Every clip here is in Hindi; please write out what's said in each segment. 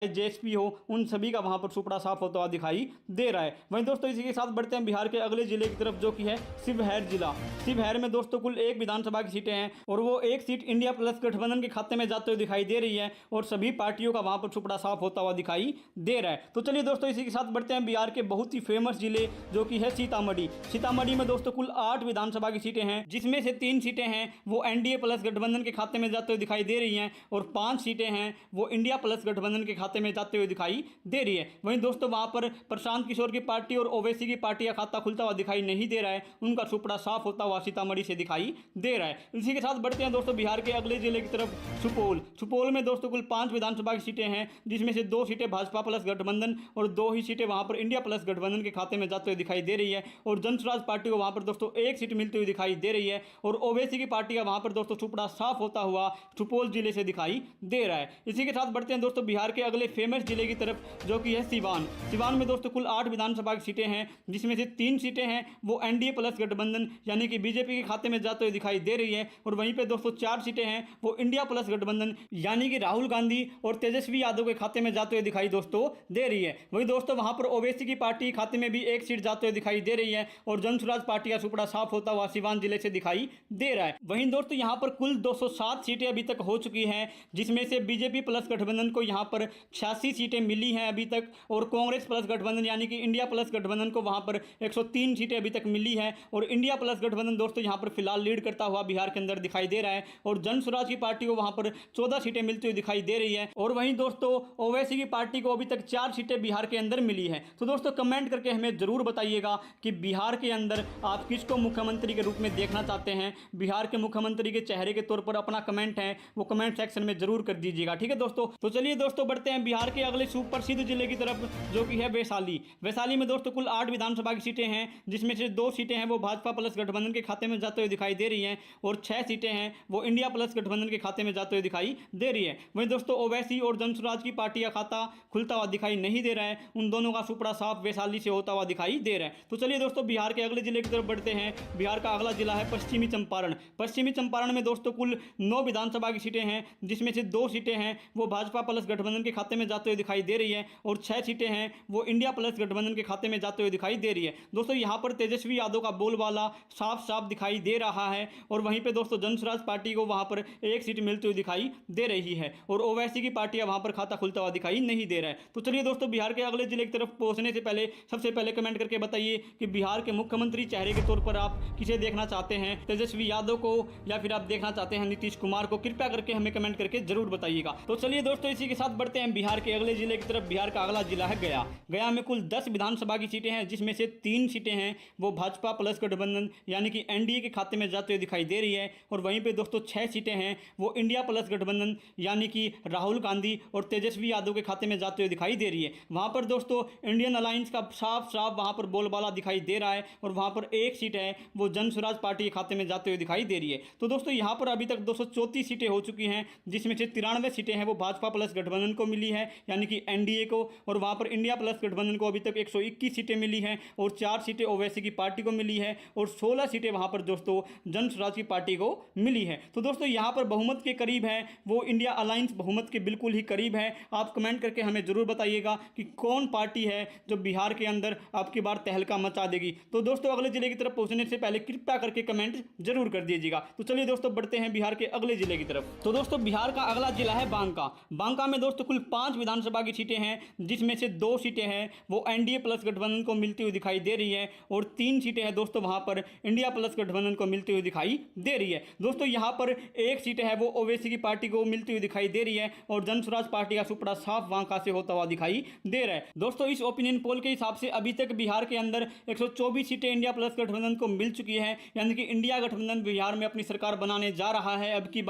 जेएसपी हो, उन सभी का वहां पर सुपड़ा साफ होता हुआ दिखाई दे रहा है। वहीं दोस्तों इसी के साथ बढ़ते हैं बिहार के अगले जिले की तरफ, जो कि है शिवहर जिला। शिवहर में दोस्तों कुल 1 विधानसभा की सीटें हैं और वो 1 सीट इंडिया प्लस गठबंधन के खाते में जाते हुए दिखाई दे रही है और सभी पार्टियों का वहां पर सुपड़ा साफ होता हुआ दिखाई दे रहा है। तो चलिए दोस्तों इसी के साथ बढ़ते हैं बिहार के बहुत ही फेमस जिले, जो कि है सीतामढ़ी। सीतामढ़ी में दोस्तों कुल 8 विधानसभा की सीटें हैं, जिसमें से 3 सीटें हैं वो एनडीए प्लस गठबंधन के खाते में जाते हुए दिखाई दे रही हैं और 5 सीटें हैं वो इंडिया प्लस गठबंधन के खाते में जाते हुए दिखाई दे रही है। वहीं दोस्तों वहां पर प्रशांत किशोर की पार्टी और ओवैसी की पार्टी का खाता खुलता हुआ दिखाई नहीं दे रहा है, उनका सुपड़ा साफ होता हुआ सीतामढ़ी से दिखाई दे रहा है। इसी के साथ बढ़ते हैं दोस्तों बिहार के अगले जिले की तरफ, सुपौल। सुपौल में दोस्तों कुल 5 विधानसभा की सीटें हैं, जिसमें से 2 सीटें भाजपा प्लस गठबंधन और 2 ही सीटें वहां पर इंडिया प्लस गठबंधन के खाते में जाते हुए दिखाई दे रही है और जनसुराज पार्टी को वहां पर दोस्तों 1 सीट मिलती हुई दिखाई दे रही है और ओवैसी की पार्टी का वहां पर दोस्तों सुपड़ा साफ होता हुआ सुपौल जिले से दिखाई दे रहा है। इसी के साथ बढ़ते हैं दोस्तों बिहार के अगले फेमस जिले की तरफ, जो कि है सीवान। सीवान में दोस्तों कुल 8 विधानसभा की सीटें हैं, जिसमें से 3 सीटें हैं वो एनडीए प्लस गठबंधन यानी कि बीजेपी के खाते में जाते हुए दिखाई दे रही है और वहीं पे दोस्तों 4 सीटें हैं वो इंडिया प्लस गठबंधन यानी कि राहुल गांधी और तेजस्वी यादव के खाते में जाते हुए दिखाई दोस्तों दे रही है। वहीं दोस्तों वहां पर ओवैसी की पार्टी खाते में भी 1 सीट जाते हुए दिखाई दे रही है और जनसुराज पार्टी का सुपड़ा साफ होता हुआ सीवान जिले से दिखाई दे रहा है। वहीं दोस्तों यहां पर कुल 207 सीटें अभी तक हो चुकी हैं, जिसमें से बीजेपी प्लस गठबंधन को यहां पर 86 सीटें मिली हैं अभी तक और कांग्रेस प्लस गठबंधन यानी कि इंडिया प्लस गठबंधन को वहां पर 103 सीटें अभी तक मिली हैं और इंडिया प्लस गठबंधन दोस्तों यहां पर फिलहाल लीड करता हुआ बिहार के अंदर दिखाई दे रहा है और जनसुराज की पार्टी को वहां पर 14 सीटें मिलती हुई दिखाई दे रही है और वहीं दोस्तों ओवैसी की पार्टी को अभी तक 4 सीटें बिहार के अंदर मिली है। तो दोस्तों कमेंट करके हमें जरूर बताइएगा कि बिहार के अंदर आप किसको मुख्यमंत्री के रूप में देखना चाहते हैं। बिहार के मुख्यमंत्री के चेहरे के तौर पर अपना कमेंट है वो कमेंट सेक्शन में जरूर कर दीजिएगा, ठीक है दोस्तों। तो चलिए दोस्तों बढ़ते हैं बिहार के अगले सुप्रसिद्ध जिले की तरफ, जो कि है वैशाली। वैशाली में दोस्तों कुल 8 विधानसभा की सीटें हैं, जिसमें से 2 सीटें हैं वो भाजपा प्लस गठबंधन के खाते में जाते हुए दिखाई दे रही हैं और 6 सीटें हैं वो इंडिया प्लस गठबंधन के खाते में जाते हुए दिखाई दे रही है। वहीं दोस्तों ओवैसी और जनसुराज की पार्टी का खाता खुलता हुआ दिखाई नहीं दे रहा है, उन दोनों का सुपड़ा साफ वैशाली से होता हुआ दिखाई दे रहा है। तो चलिए दोस्तों बिहार के अगले जिले की तरफ बढ़ते हैं। बिहार का अगला जिला है पश्चिमी चंपारण। पश्चिमी चंपारण में दोस्तों कुल 9 विधानसभा की सीटें हैं, जिसमें से 2 सीटें हैं वो भाजपा प्लस गठबंधन के खाते में जाते हुए दिखाई दे रही है और 6 सीटें हैं वो इंडिया प्लस गठबंधन के खाते में जाते हुए दिखाई दे रही है। दोस्तों यहां पर तेजस्वी यादव का बोलबाला साफ साफ दिखाई दे रहा है और वहीं पे दोस्तों जनसुराज पार्टी को वहां पर 1 सीट मिलती हुई दिखाई दे रही है और ओवैसी की पार्टी वहां पर खाता खुलता हुआ दिखाई नहीं दे रहा है। तो चलिए दोस्तों बिहार के अगले जिले की तरफ पहुंचने से पहले सबसे पहले कमेंट करके बताइए कि बिहार के मुख्यमंत्री चेहरे के तौर पर आप किसे देखना चाहते हैं, तेजस्वी यादव को या फिर आप देखना चाहते हैं नीतीश कुमार को। कृपया करके हमें कमेंट करके जरूर बताइएगा। तो चलिए दोस्तों इसी के साथ बढ़ते हैं बिहार के अगले जिले की तरफ। बिहार का अगला जिला है गया। गया में कुल 10 विधानसभा की सीटें हैं, जिसमें से 3 सीटें हैं वो भाजपा प्लस गठबंधन यानी कि एनडीए के खाते में जाते हुए दिखाई दे रही है और वहीं पे दोस्तों 6 सीटें हैं वो इंडिया प्लस गठबंधन यानी कि राहुल गांधी और तेजस्वी यादव के खाते में जाते हुए दिखाई दे रही है। वहां पर दोस्तों इंडियन अलायंस का साफ साफ वहां पर बोलबाला दिखाई दे रहा है और वहां पर 1 सीट है वो जनसुराज पार्टी के खाते में जाते हुए दिखाई दे रही है। तो दोस्तों यहां पर अभी तक 234 सीटें हो चुकी हैं, जिसमें से 93 सीटें हैं वो भाजपा प्लस गठबंधन को मिली है यानी कि एनडीए को और वहां पर इंडिया प्लस गठबंधन को अभी तक 121 सीटें मिली हैं और 4 सीटें ओवैसी की पार्टी को मिली है और 16 सीटें वहां पर दोस्तों जनसुराज की पार्टी को मिली है। तो दोस्तों यहां पर बहुमत के करीब है वो इंडिया अलायंस बहुमत के बिल्कुल ही करीब है। आप कमेंट करके हमें जरूर बताइएगा कि कौन पार्टी है जो बिहार के अंदर आपकी बार तहलका मचा देगी। तो दोस्तों अगले जिले की तरफ पहुंचने से पहले कृपया करके कमेंट जरूर कर दीजिएगा। तो चलिए दोस्तों बढ़ते हैं बिहार के अगले जिले की तरफ। तो दोस्तों बिहार का अगला जिला है बांका। बांका में दोस्तों कुल 5 विधानसभा की सीटें हैं, जिसमें से 2 सीटें हैं वो एनडीए प्लस गठबंधन को मिलती हुई दिखाई दे रही है और 3 सीटें हैं दोस्तों वहां पर इंडिया प्लस गठबंधन को मिलती हुई दिखाई दे रही है। दोस्तों यहां पर 1 सीट है वो ओवैसी की पार्टी को मिलती हुई दिखाई दे रही है और जनसुराज पार्टी का सुपड़ा साफ बांका से होता हुआ दिखाई दे रहा है। दोस्तों इस ओपिनियन पोल के हिसाब से अभी तक बिहार के अंदर 124 सीटें इंडिया प्लस गठबंधन को मिल चुकी है, यानी कि इंडिया गठबंधन बिहार में अपनी सरकार बनाने जा रहा है। अब की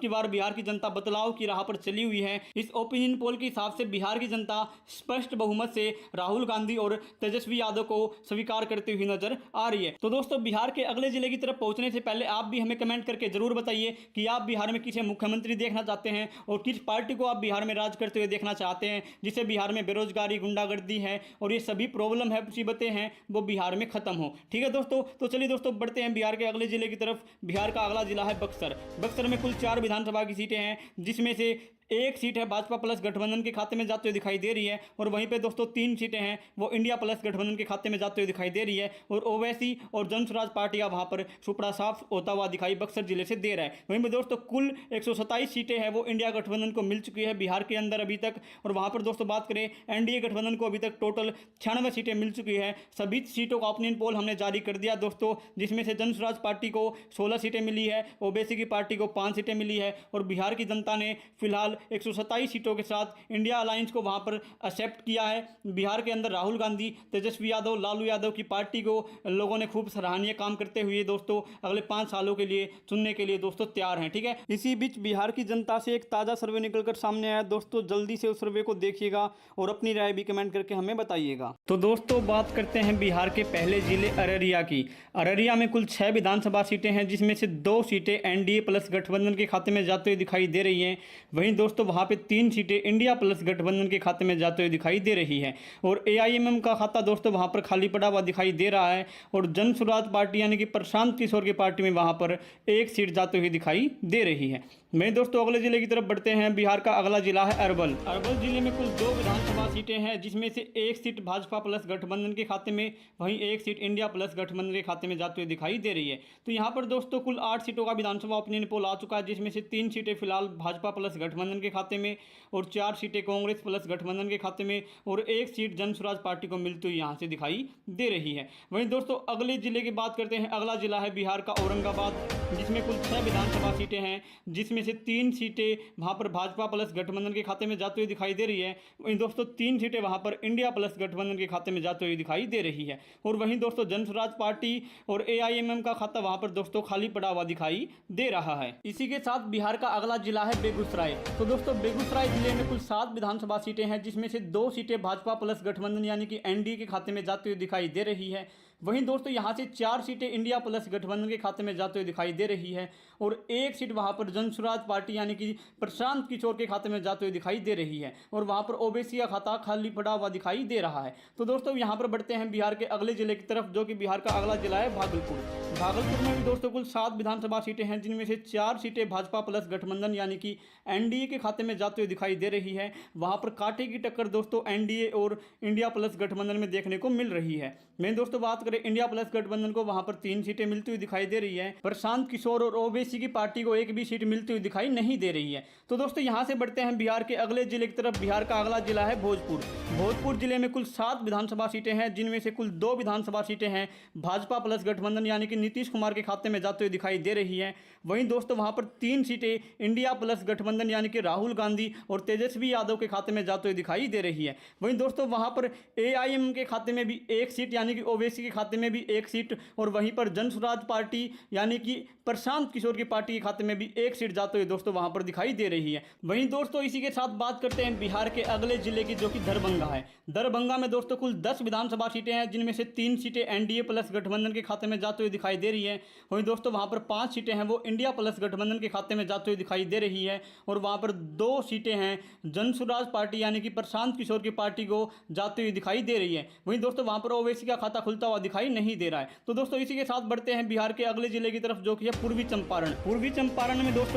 बार बिहार की जनता बदलाव की राह पर चली हुई है। इस ओपिनियन पोल के हिसाब से बिहार की जनता स्पष्ट बहुमत से राहुल गांधी और तेजस्वी यादव को स्वीकार करती हुई नजर आ रही है। तो दोस्तों बिहार के अगले जिले की तरफ पहुंचने से पहले आप भी हमें कमेंट करके जरूर बताइए कि आप बिहार में किसे मुख्यमंत्री देखना चाहते हैं और किस पार्टी को आप बिहार में राज करते हुए देखना चाहते हैं, जिससे बिहार में बेरोजगारी, गुंडागर्दी है और ये सभी प्रॉब्लम है, मुसीबतें हैं, वो बिहार में खत्म हो। ठीक है दोस्तों, तो चलिए दोस्तों बढ़ते हैं बिहार के अगले जिले की तरफ। बिहार का अगला जिला है बक्सर। बक्सर में कुल 4 विधानसभा की सीटें हैं, जिसमें से एक सीट है भाजपा प्लस गठबंधन के खाते में जाते हुए दिखाई दे रही है, और वहीं पे दोस्तों 3 सीटें हैं वो इंडिया प्लस गठबंधन के खाते में जाते हुए दिखाई दे रही है, और ओवैसी और जन स्वराज पार्टियां वहां पर सुपड़ा साफ होता हुआ दिखाई बक्सर जिले से दे रहा है। वहीं पे दोस्तों कुल 127 सीटें हैं वो इंडिया गठबंधन को मिल चुकी है बिहार के अंदर अभी तक, और वहां पर दोस्तों बात करें एनडीए गठबंधन को अभी तक टोटल 96 सीटें मिल चुकी है। सभी सीटों का ओपिनियन पोल हमने जारी कर दिया दोस्तों, जिसमें से जन स्वराज पार्टी को 16 सीटें मिली है, ओबीसी की पार्टी को 5 सीटें मिली है, और बिहार की जनता ने फिलहाल 127 सीटों के साथ इंडिया अलायंस को वहां पर एक्सेप्ट किया है। बिहार के अंदर राहुल गांधी, तेजस्वी यादव, लालू यादव की पार्टी को लोगों ने खूब सराहनीय काम करते हुए दोस्तों अगले 5 सालों के लिए चुनने के लिए दोस्तों तैयार हैं। ठीक है, इसी बीच बिहार की जनता से एक ताज़ा सर्वे निकलकर सामने आया दोस्तों, जल्दी से उस सर्वे को देखिएगा और अपनी राय भी कमेंट करके हमें बताइएगा। तो दोस्तों बात करते हैं बिहार के पहले जिले अररिया की। अररिया में कुल 6 विधानसभा सीटें हैं, जिसमें से 2 सीटें एनडीए प्लस गठबंधन के खाते में जाते हुए दिखाई दे रही हैं। वहीं दोस्तों वहां पे 3 सीटें इंडिया प्लस गठबंधन के खाते में जाते हुए दिखाई दे रही है, और एआईएमएम का खाता दोस्तों वहां पर खाली पड़ा हुआ दिखाई दे रहा है, और जन स्वराज पार्टी यानी कि प्रशांत किशोर की पार्टी में वहां पर 1 सीट जाते हुए दिखाई दे रही है। मैं दोस्तों अगले जिले की तरफ बढ़ते हैं। बिहार का अगला जिला है अरवल। अरवल जिले में कुल 2 विधानसभा सीटें हैं, जिसमें से 1 सीट भाजपा प्लस गठबंधन के खाते में, वहीं 1 सीट इंडिया प्लस गठबंधन के खाते में जाते हुए दिखाई दे रही है। तो यहाँ पर दोस्तों कुल 8 सीटों का विधानसभा ओपिनियन पोल आ चुका है, जिसमें से 3 सीटें फिलहाल भाजपा प्लस गठबंधन के खाते में, और 4 सीटें कांग्रेस प्लस गठबंधन के खाते में, और 1 सीट जन स्वराज पार्टी को मिलती हुई यहाँ से दिखाई दे रही है। वहीं दोस्तों अगले जिले की बात करते हैं। अगला जिला है बिहार का औरंगाबाद, जिसमें कुल 6 विधानसभा सीटें हैं, जिसमें से 3 सीटें वहां पर भाजपा प्लस गठबंधन के खाते में जाते हुए दिखाई दे रही है। वहीं दोस्तों 3 सीटें वहां पर इंडिया प्लस गठबंधन के खाते में जाते हुए दिखाई दे रही है, और वहीं दोस्तों जन स्वराज पार्टी और एआईएमएम का खाता वहां पर दोस्तों खाली पड़ा हुआ दिखाई दे रहा है। इसी के साथ बिहार का अगला जिला है बेगूसराय। तो दोस्तों बेगूसराय जिले में कुल 7 विधानसभा सीटें हैं, जिसमें से 2 सीटें भाजपा प्लस गठबंधन यानी कि एनडीए के खाते में जाते हुए दिखाई दे रही है। वहीं दोस्तों यहां से 4 सीटें इंडिया प्लस गठबंधन के खाते में जाते हुए दिखाई दे रही है, और 1 सीट वहां पर जन स्वराज पार्टी यानी कि प्रशांत किशोर के खाते में जाते हुए दिखाई दे रही है, और वहां पर ओबीसी का खाता खाली पड़ा हुआ दिखाई दे रहा है। तो दोस्तों यहां पर बढ़ते हैं बिहार के अगले जिले की तरफ, जो कि बिहार का अगला जिला है भागलपुर। भागलपुर में भी दोस्तों कुल 7 विधानसभा सीटें हैं, जिनमें से 4 सीटें भाजपा प्लस गठबंधन यानी कि एनडीए के खाते में जाते हुए दिखाई दे रही है। वहां पर कांटे की टक्कर दोस्तों एनडीए और इंडिया प्लस गठबंधन में देखने को मिल रही है। मैं दोस्तों बात करें इंडिया प्लस गठबंधन को, वहां पर 3 सीटें मिलती हुई दिखाई दे रही है। प्रशांत किशोर और ओबीसी की पार्टी को 1 भी सीट मिलती हुई दिखाई नहीं दे रही है। तो दोस्तों यहां से बढ़ते हैं बिहार के अगले जिले की तरफ। बिहार का अगला जिला है भोजपुर। भोजपुर जिले में कुल 7 विधानसभा सीटें हैं, जिनमें से कुल 2 विधानसभा सीटें हैं भाजपा प्लस गठबंधन यानी कि नीतीश कुमार के खाते में जाते हुए दिखाई दे रही है। वहीं दोस्तों वहां पर 3 सीटें इंडिया प्लस गठबंधन यानी कि राहुल गांधी और तेजस्वी यादव के खाते में जाते हुए दिखाई दे रही है। वहीं दोस्तों वहां पर एआईएम के खाते में भी 1 सीट यानी कि ओबीसी के खाते में भी 1 सीट, और वहीं पर जन स्वराज पार्टी यानी कि प्रशांत किशोर की पार्टी के खाते में भी 1 सीट जाते हुए दोस्तों वहां पर दिखाई दे रही है। वहीं दोस्तों इसी के साथ बात करते हैं बिहार के अगले जिले की, जो कि दरभंगा है। दरभंगा में दोस्तों कुल 10 विधानसभा सीटें हैं, जिनमें से 3 सीटें एनडीए प्लस गठबंधन के खाते में जाते हुए दिखाई दे रही है। वहीं दोस्तों वहां पर 5 सीटें हैं वो इंडिया प्लस गठबंधन के खाते में जाते हुए दिखाई दे रही है, और वहां पर 2 सीटें हैं जन स्वराज पार्टी यानी कि प्रशांत किशोर की पार्टी को जाते हुए दिखाई दे रही है। वहीं दोस्तों वहां पर ओवैसी का खाता खुलता हुआ दिखाई नहीं दे रहा है। तो दोस्तों इसी के साथ बढ़ते हैं बिहार के अगले जिले की तरफ, जो कि है पूर्वी चंपारण। पूर्वी चंपारण में दोस्तों